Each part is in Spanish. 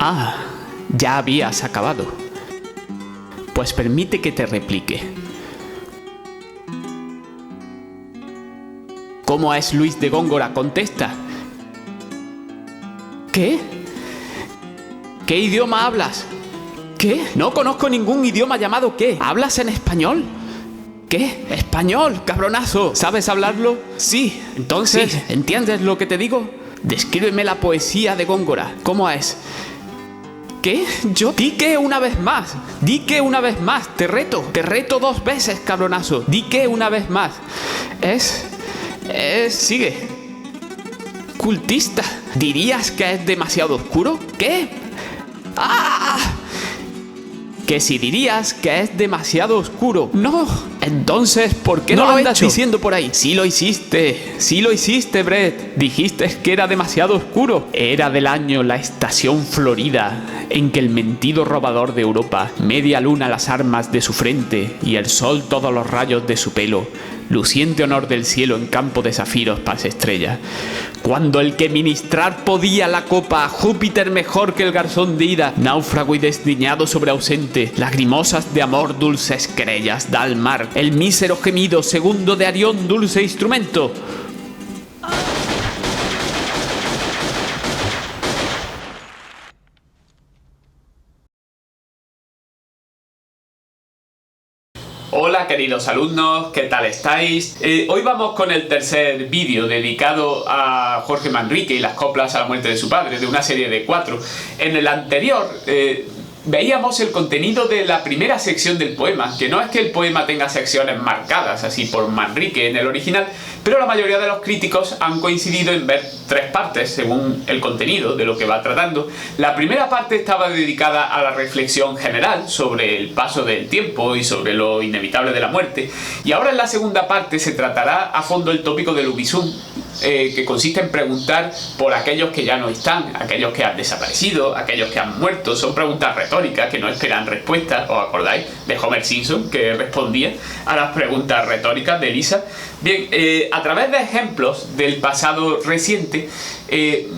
Ah, ya habías acabado. Pues permite que te replique. ¿Cómo es Luis de Góngora? Contesta. ¿Qué? ¿Qué idioma hablas? ¿Qué? No conozco ningún idioma llamado ¿qué? ¿Hablas en español? ¿Qué? ¿Español, cabronazo? ¿Sabes hablarlo? Sí. Entonces, sí. ¿Entiendes lo que te digo? Descríbeme la poesía de Góngora. ¿Cómo es? ¿Qué? ¿Yo? Di que una vez más. Di que una vez más. Te reto 2 veces, cabronazo. Di que una vez más. Sigue. Cultista. ¿Dirías que es demasiado oscuro? ¿Qué? ¡Ah! Que si dirías que es demasiado oscuro. No. Entonces, ¿por qué no lo andas diciendo por ahí? Sí lo hiciste, Brett. Dijiste que era demasiado oscuro. Era del año la estación florida, en que el mentido robador de Europa, media luna las armas de su frente y el sol todos los rayos de su pelo, luciente honor del cielo en campo de zafiros paz estrella. Cuando el que ministrar podía la copa a Júpiter mejor que el garzón de ida, náufrago y desdiñado sobre ausente, lagrimosas de amor dulces querellas da al mar, el mísero gemido segundo de Arión dulce instrumento. Hola queridos alumnos, ¿qué tal estáis? Hoy vamos con el tercer vídeo dedicado a Jorge Manrique y las coplas a la muerte de su padre, de una serie de 4. En el anterior veíamos el contenido de la primera sección del poema, que no es que el poema tenga secciones marcadas así por Manrique en el original, pero la mayoría de los críticos han coincidido en ver 3 partes según el contenido de lo que va tratando. La primera parte estaba dedicada a la reflexión general sobre el paso del tiempo y sobre lo inevitable de la muerte, y ahora en la segunda parte se tratará a fondo el tópico del Ubisum, que consiste en preguntar por aquellos que ya no están, aquellos que han desaparecido, aquellos que han muerto. Son preguntas retóricas que no esperan respuesta. ¿Os acordáis de Homer Simpson, que respondía a las preguntas retóricas de Lisa? Bien, a través de ejemplos del pasado reciente,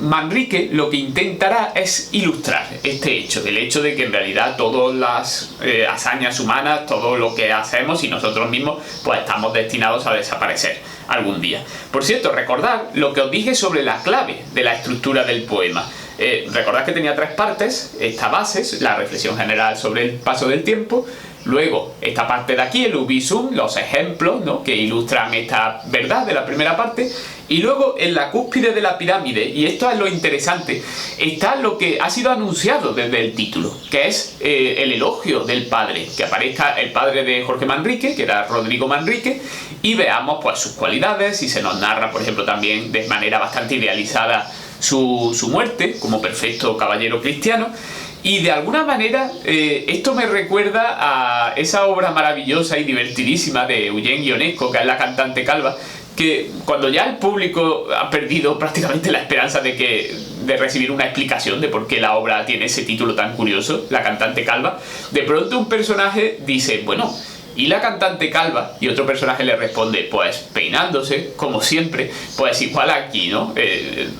Manrique lo que intentará es ilustrar este hecho, el hecho de que en realidad todas las hazañas humanas, todo lo que hacemos y nosotros mismos, pues estamos destinados a desaparecer algún día. Por cierto, recordad lo que os dije sobre la clave de la estructura del poema. Recordad que tenía 3 partes, esta base, la reflexión general sobre el paso del tiempo, luego esta parte de aquí, el Ubisum, los ejemplos, ¿no?, que ilustran esta verdad de la primera parte, y luego en la cúspide de la pirámide, y esto es lo interesante, está lo que ha sido anunciado desde el título, que es el elogio del padre, que aparezca el padre de Jorge Manrique, que era Rodrigo Manrique, y veamos pues sus cualidades, y se nos narra, por ejemplo, también de manera bastante idealizada su muerte como perfecto caballero cristiano. Y de alguna manera esto me recuerda a esa obra maravillosa y divertidísima de Eugene Ionesco, que es La cantante calva, que cuando ya el público ha perdido prácticamente la esperanza de recibir una explicación de por qué la obra tiene ese título tan curioso, La cantante calva, de pronto un personaje dice, bueno, ¿y la cantante calva? Y otro personaje le responde, pues peinándose, como siempre, pues igual aquí, ¿no?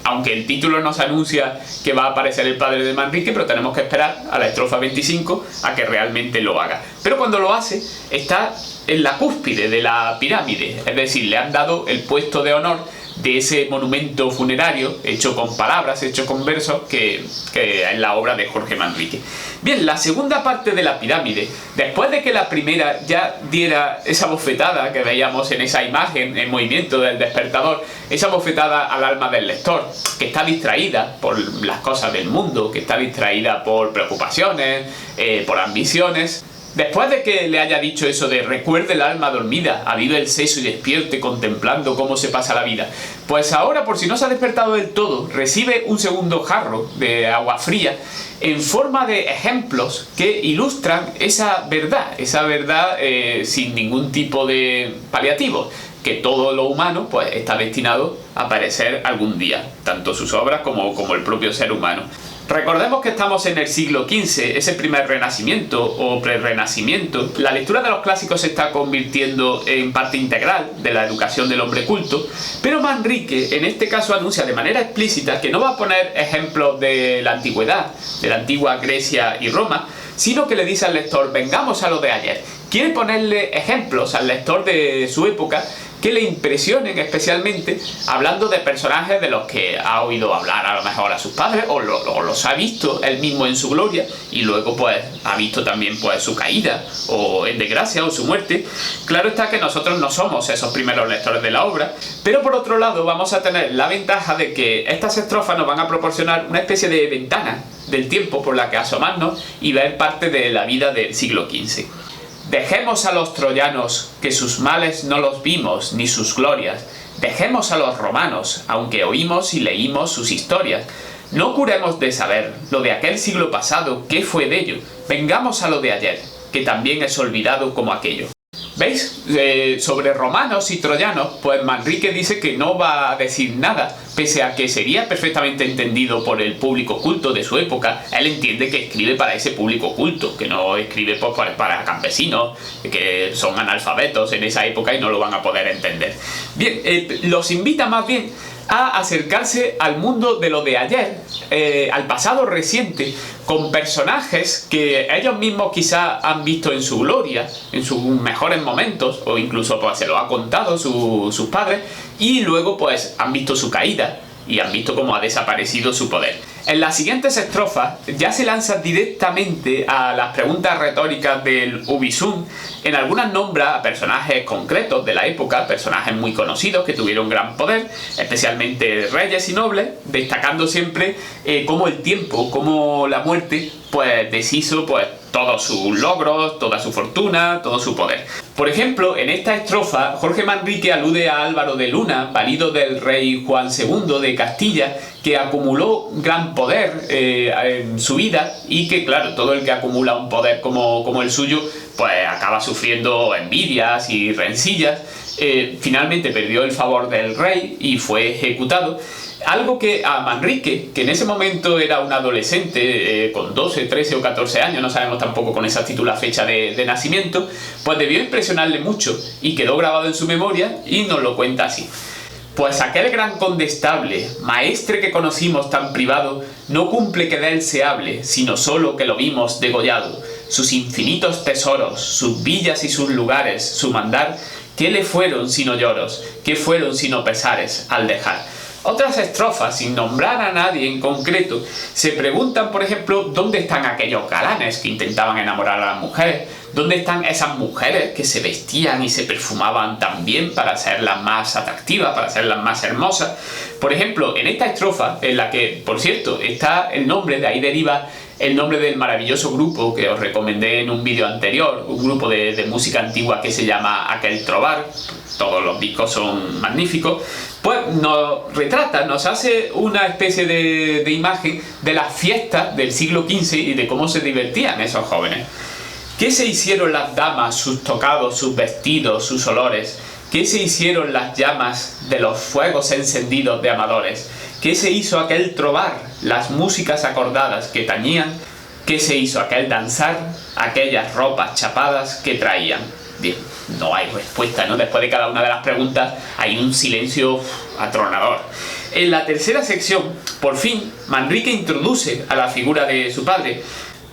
Aunque el título nos anuncia que va a aparecer el padre de Manrique, pero tenemos que esperar a la estrofa 25 a que realmente lo haga. Pero cuando lo hace, está en la cúspide de la pirámide, es decir, le han dado el puesto de honor de ese monumento funerario hecho con palabras, hecho con versos, que es la obra de Jorge Manrique. Bien, la segunda parte de la pirámide, después de que la primera ya diera esa bofetada que veíamos en esa imagen en movimiento del despertador, esa bofetada al alma del lector, que está distraída por las cosas del mundo, que está distraída por preocupaciones, por ambiciones. Después de que le haya dicho eso de recuerde el alma dormida, avive el seso y despierte contemplando cómo se pasa la vida, pues ahora, por si no se ha despertado del todo, recibe un segundo jarro de agua fría en forma de ejemplos que ilustran esa verdad sin ningún tipo de paliativo, que todo lo humano pues está destinado a perecer algún día, tanto sus obras como el propio ser humano. Recordemos que estamos en el siglo XV, ese primer renacimiento o prerrenacimiento. La lectura de los clásicos se está convirtiendo en parte integral de la educación del hombre culto, pero Manrique en este caso anuncia de manera explícita que no va a poner ejemplos de la antigüedad, de la antigua Grecia y Roma, sino que le dice al lector, vengamos a lo de ayer. Quiere ponerle ejemplos al lector de su época que le impresionen especialmente, hablando de personajes de los que ha oído hablar a lo mejor a sus padres o los ha visto él mismo en su gloria y luego pues ha visto también pues su caída o en desgracia o su muerte. Claro está que nosotros no somos esos primeros lectores de la obra, pero por otro lado vamos a tener la ventaja de que estas estrofas nos van a proporcionar una especie de ventana del tiempo por la que asomarnos y ver parte de la vida del siglo XV. Dejemos a los troyanos, que sus males no los vimos, ni sus glorias. Dejemos a los romanos, aunque oímos y leímos sus historias. No curemos de saber lo de aquel siglo pasado, qué fue de ello. Vengamos a lo de ayer, que también es olvidado como aquello. ¿Veis? Sobre romanos y troyanos, pues Manrique dice que no va a decir nada, pese a que sería perfectamente entendido por el público culto de su época. Él entiende que escribe para ese público culto, que no escribe pues, para campesinos, que son analfabetos en esa época y no lo van a poder entender. Bien, los invita más bien a acercarse al mundo de lo de ayer, al pasado reciente, con personajes que ellos mismos quizá han visto en su gloria, en sus mejores momentos, o incluso pues se lo ha contado sus padres, y luego pues han visto su caída y han visto cómo ha desaparecido su poder. En las siguientes estrofas ya se lanza directamente a las preguntas retóricas del Ubisum. En algunas nombra a personajes concretos de la época, personajes muy conocidos que tuvieron gran poder, especialmente reyes y nobles, destacando siempre cómo el tiempo, cómo la muerte, pues deshizo pues todos sus logros, toda su fortuna, todo su poder. Por ejemplo, en esta estrofa, Jorge Manrique alude a Álvaro de Luna, valido del rey Juan II de Castilla, que acumuló gran poder en su vida y que, claro, todo el que acumula un poder como el suyo, pues acaba sufriendo envidias y rencillas. Finalmente perdió el favor del rey y fue ejecutado. Algo que a Manrique, que en ese momento era un adolescente con 12, 13 o 14 años, no sabemos tampoco con exactitud la fecha de nacimiento, pues debió impresionarle mucho y quedó grabado en su memoria y nos lo cuenta así. Pues aquel gran condestable, maestre que conocimos tan privado, no cumple que de él se hable, sino solo que lo vimos degollado. Sus infinitos tesoros, sus villas y sus lugares, su mandar, ¿qué le fueron sino lloros? ¿Qué fueron sino pesares al dejar? Otras estrofas, sin nombrar a nadie en concreto, se preguntan, por ejemplo, ¿dónde están aquellos galanes que intentaban enamorar a las mujeres? ¿Dónde están esas mujeres que se vestían y se perfumaban tan bien para ser las más atractivas, para ser las más hermosas? Por ejemplo, en esta estrofa, en la que, por cierto, está el nombre, de ahí deriva el nombre del maravilloso grupo que os recomendé en un vídeo anterior, un grupo de música antigua que se llama Aquel Trobar, todos los discos son magníficos, pues nos retrata, nos hace una especie de imagen de las fiestas del siglo XV y de cómo se divertían esos jóvenes. ¿Qué se hicieron las damas, sus tocados, sus vestidos, sus olores? ¿Qué se hicieron las llamas de los fuegos encendidos de amadores? ¿Qué se hizo aquel trobar, las músicas acordadas que tañían? ¿Qué se hizo aquel danzar, aquellas ropas chapadas que traían? Bien, no hay respuesta, ¿no? Después de cada una de las preguntas hay un silencio atronador. En la tercera sección, por fin, Manrique introduce a la figura de su padre.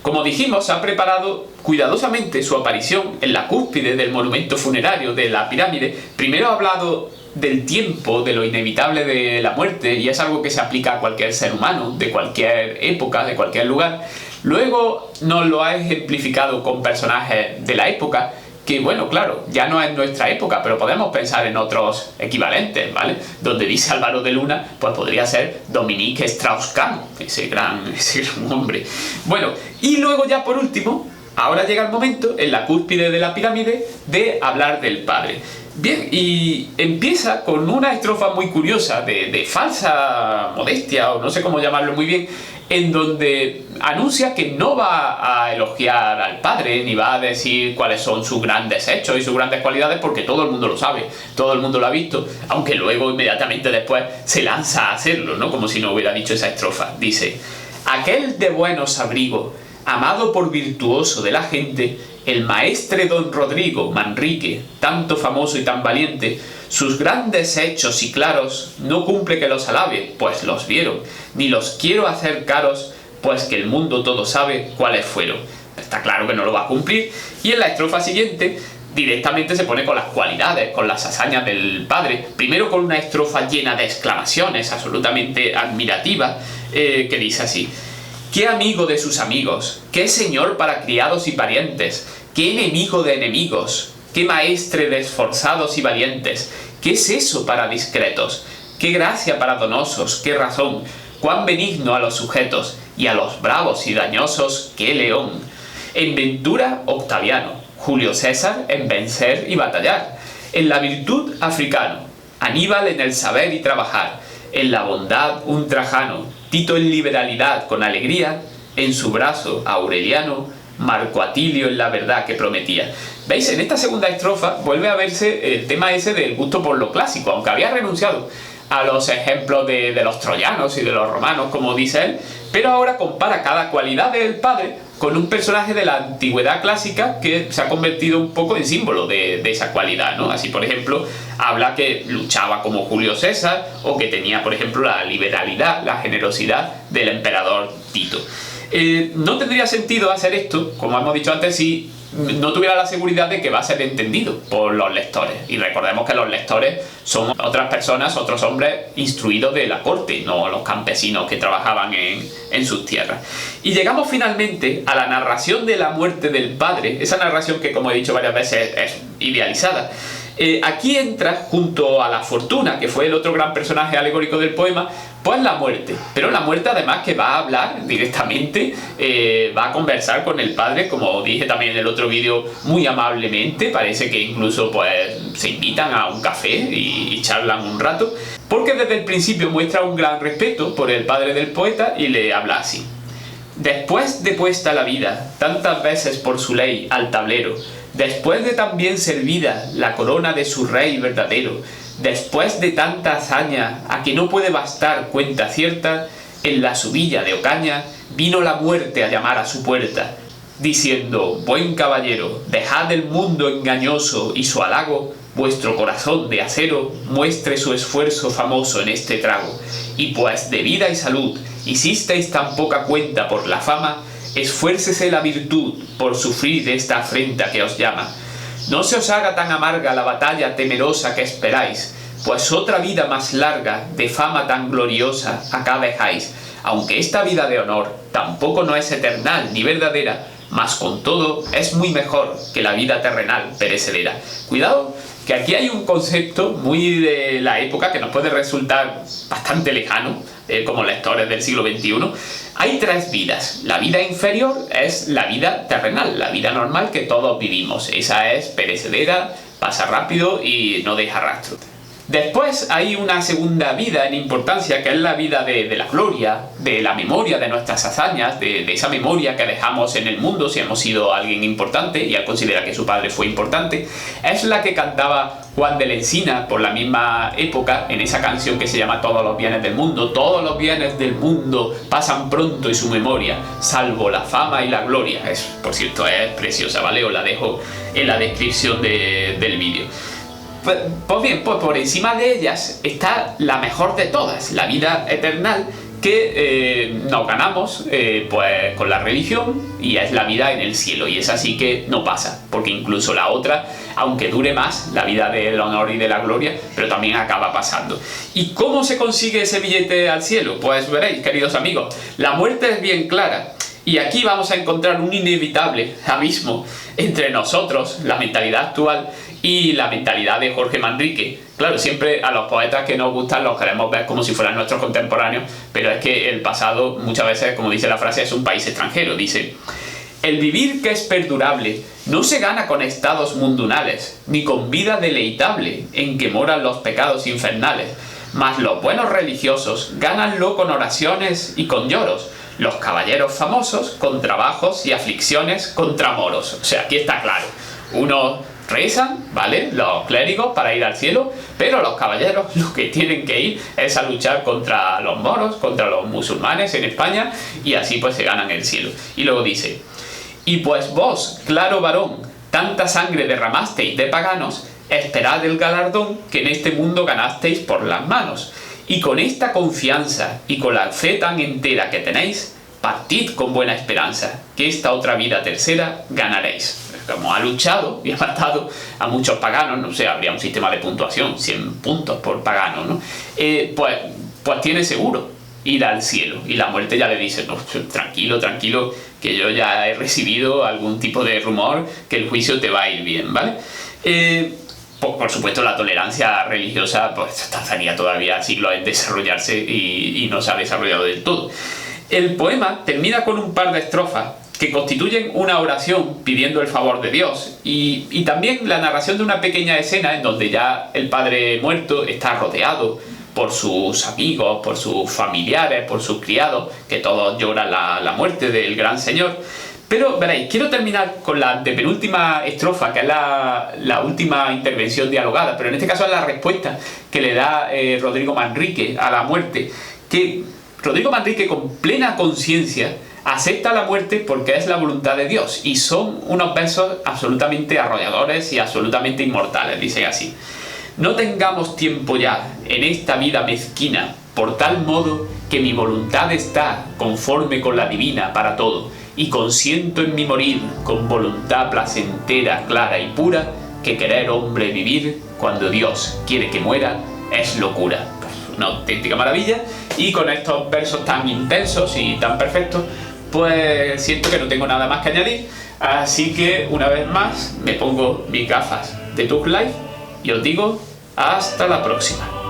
Como dijimos, ha preparado cuidadosamente su aparición en la cúspide del monumento funerario de la pirámide. Primero ha hablado del tiempo, de lo inevitable de la muerte, y es algo que se aplica a cualquier ser humano, de cualquier época, de cualquier lugar. Luego nos lo ha ejemplificado con personajes de la época, que bueno, claro, ya no es nuestra época, pero podemos pensar en otros equivalentes, ¿vale? Donde dice Álvaro de Luna, pues podría ser Dominique Strauss-Kahn, ese gran hombre. Bueno, y luego ya por último, ahora llega el momento, en la cúspide de la pirámide, de hablar del padre. Bien, y empieza con una estrofa muy curiosa, de falsa modestia, o no sé cómo llamarlo muy bien, en donde anuncia que no va a elogiar al padre, ni va a decir cuáles son sus grandes hechos y sus grandes cualidades, porque todo el mundo lo sabe, todo el mundo lo ha visto, aunque luego inmediatamente después se lanza a hacerlo, ¿no? Como si no hubiera dicho esa estrofa. Dice: Aquel de buenos abrigo, amado por virtuoso de la gente, el maestre don Rodrigo Manrique, tanto famoso y tan valiente, sus grandes hechos y claros, no cumple que los alabe, pues los vieron, ni los quiero hacer caros, pues que el mundo todo sabe cuáles fueron. Está claro que no lo va a cumplir, y en la estrofa siguiente directamente se pone con las cualidades, con las hazañas del padre, primero con una estrofa llena de exclamaciones, absolutamente admirativa, que dice así: qué amigo de sus amigos, qué señor para criados y parientes, qué enemigo de enemigos, qué maestre de esforzados y valientes, qué es eso para discretos, qué gracia para donosos, qué razón, cuán benigno a los sujetos, y a los bravos y dañosos, qué león. En ventura, Octaviano, Julio César en vencer y batallar, en la virtud, africano, Aníbal en el saber y trabajar, en la bondad, un Trajano, Tito en liberalidad con alegría, en su brazo, Aureliano, Marco Atilio en la verdad que prometía. ¿Veis? En esta segunda estrofa vuelve a verse el tema ese del gusto por lo clásico, aunque había renunciado a los ejemplos de los troyanos y de los romanos, como dice él, pero ahora compara cada cualidad del padre con un personaje de la antigüedad clásica que se ha convertido un poco en símbolo de esa cualidad, ¿no? Así, por ejemplo, habla que luchaba como Julio César, o que tenía, por ejemplo, la liberalidad, la generosidad del emperador Tito. No tendría sentido hacer esto, como hemos dicho antes, si no tuviera la seguridad de que va a ser entendido por los lectores. Y recordemos que los lectores son otras personas, otros hombres instruidos de la corte, no los campesinos que trabajaban en sus tierras. Y llegamos finalmente a la narración de la muerte del padre, esa narración que, como he dicho varias veces, es idealizada. Aquí entra, junto a la fortuna, que fue el otro gran personaje alegórico del poema, pues la muerte. Pero la muerte, además, que va a hablar directamente, va a conversar con el padre, como dije también en el otro vídeo, muy amablemente. Parece que incluso pues se invitan a un café y charlan un rato, porque desde el principio muestra un gran respeto por el padre del poeta y le habla así: después de puesta la vida tantas veces por su ley al tablero, después de tan bien servida la corona de su rey verdadero, después de tanta hazaña a que no puede bastar cuenta cierta, en la subilla de Ocaña vino la muerte a llamar a su puerta, diciendo: buen caballero, dejad el mundo engañoso y su halago, vuestro corazón de acero muestre su esfuerzo famoso en este trago, y pues de vida y salud hicisteis tan poca cuenta por la fama, esfuércese la virtud por sufrir esta afrenta que os llama. No se os haga tan amarga la batalla temerosa que esperáis, pues otra vida más larga, de fama tan gloriosa, acá dejáis, aunque esta vida de honor tampoco no es eternal ni verdadera, mas con todo es muy mejor que la vida terrenal perecedera. Cuidado, que aquí hay un concepto muy de la época que nos puede resultar bastante lejano, como lectores del siglo XXI. Hay tres vidas. La vida inferior es la vida terrenal, la vida normal que todos vivimos. Esa es perecedera, pasa rápido y no deja rastro. Después hay una segunda vida en importancia, que es la vida de la gloria, de la memoria de nuestras hazañas, de esa memoria que dejamos en el mundo si hemos sido alguien importante, y él considera que su padre fue importante. Es la que cantaba Juan de la Encina por la misma época, en esa canción que se llama Todos los bienes del mundo. Todos los bienes del mundo pasan pronto y su memoria, salvo la fama y la gloria. Por cierto, es preciosa, ¿vale? Os la dejo en la descripción del vídeo. Pues bien, pues por encima de ellas está la mejor de todas, la vida eternal, que nos ganamos pues con la religión, y es la vida en el cielo, y es así que no pasa, porque incluso la otra, aunque dure más, la vida del honor y de la gloria, pero también acaba pasando. ¿Y cómo se consigue ese billete al cielo? Pues veréis, queridos amigos, la muerte es bien clara. Y aquí vamos a encontrar un inevitable abismo entre nosotros, la mentalidad actual, y la mentalidad de Jorge Manrique. Claro, siempre a los poetas que nos gustan los queremos ver como si fueran nuestros contemporáneos, pero es que el pasado muchas veces, como dice la frase, es un país extranjero. Dice: el vivir que es perdurable no se gana con estados mundunales, ni con vida deleitable en que moran los pecados infernales, mas los buenos religiosos gánanlo con oraciones y con lloros, los caballeros famosos con trabajos y aflicciones contra moros. O sea, aquí está claro. Unos rezan, ¿vale? Los clérigos para ir al cielo, pero los caballeros lo que tienen que ir es a luchar contra los moros, contra los musulmanes en España, y así pues se ganan el cielo. Y luego dice: y pues vos, claro varón, tanta sangre derramasteis de paganos, esperad el galardón que en este mundo ganasteis por las manos. Y con esta confianza y con la fe tan entera que tenéis, partid con buena esperanza, que esta otra vida tercera ganaréis. Como ha luchado y ha matado a muchos paganos, no sé, habría un sistema de puntuación, 100 puntos por pagano, ¿no? Pues tiene seguro ir al cielo. Y la muerte ya le dice: no, tranquilo, tranquilo, que yo ya he recibido algún tipo de rumor que el juicio te va a ir bien, ¿vale? Por supuesto, la tolerancia religiosa pues tardaría todavía siglos en desarrollarse y no se ha desarrollado del todo. El poema termina con un par de estrofas que constituyen una oración pidiendo el favor de Dios, y también la narración de una pequeña escena en donde ya el padre muerto está rodeado por sus amigos, por sus familiares, por sus criados, que todos lloran la muerte del gran señor. Pero veréis, quiero terminar con la penúltima estrofa, que es la última intervención dialogada, pero en este caso es la respuesta que le da Rodrigo Manrique a la muerte, que Rodrigo Manrique, con plena conciencia, acepta la muerte porque es la voluntad de Dios, y son unos versos absolutamente arrolladores y absolutamente inmortales. Dice así: no tengamos tiempo ya en esta vida mezquina, por tal modo que mi voluntad está conforme con la divina para todo, y consiento en mi morir con voluntad placentera, clara y pura, que querer hombre vivir cuando Dios quiere que muera es locura. Una auténtica maravilla, y con estos versos tan intensos y tan perfectos, pues siento que no tengo nada más que añadir, así que una vez más me pongo mis gafas de Tug Life y os digo hasta la próxima.